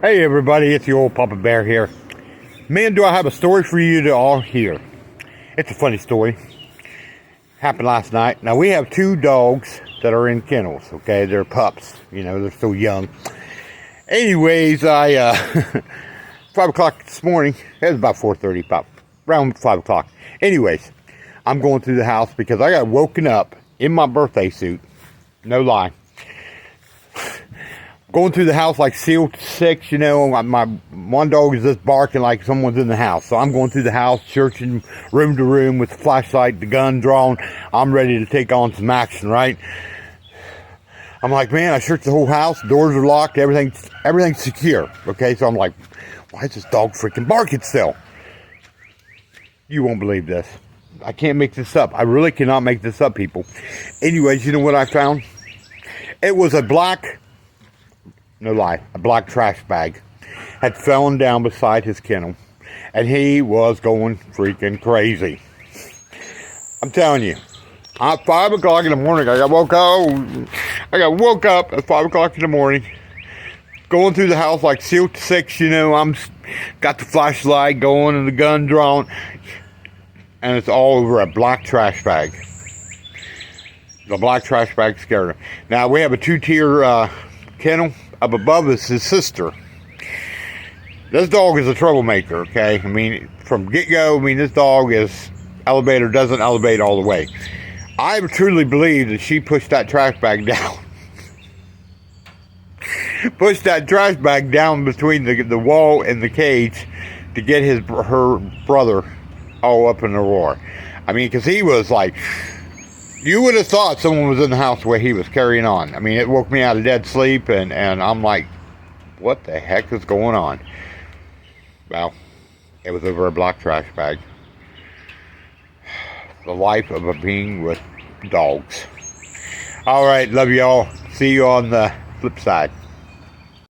Hey everybody, it's the old Papa Bear here. Man, do I have a story for you to all hear. It's a funny story. Happened last night. Now we have two dogs that are in kennels, okay? They're pups, they're still young. Anyways, 5 o'clock this morning, it was about 4:30, about around 5 o'clock. Anyways, I'm going through the house because I got woken up in my birthday suit. No lie. Going through the house like SEAL 6, my one dog is just barking like someone's in the house. So I'm going through the house, searching room to room with the flashlight, the gun drawn. I'm ready to take on some action, right? I'm like, man, I searched the whole house. Doors are locked. Everything's secure. Okay, so I'm like, why is this dog freaking barking still? You won't believe this. I can't make this up. I really cannot make this up, people. Anyways, you know what I found? It was a black trash bag had fallen down beside his kennel, and he was going freaking crazy. I'm telling you, at 5 o'clock in the morning, I got woke up at 5 o'clock in the morning, going through the house like SEAL 6, I'm got the flashlight going and the gun drawn, and it's all over a black trash bag. The black trash bag scared him. Now, we have a two-tier kennel. Up above is his sister. This dog is a troublemaker, okay? I mean, from get-go, this dog doesn't elevate all the way. I truly believe that she pushed that trash bag down. Pushed that trash bag down between the wall and the cage to get her brother all up in the roar. Because he was like... You would have thought someone was in the house the way he was carrying on. It woke me out of dead sleep, and I'm like, what the heck is going on? Well, it was over a black trash bag. The life of a being with dogs. All right, love you all. See you on the flip side.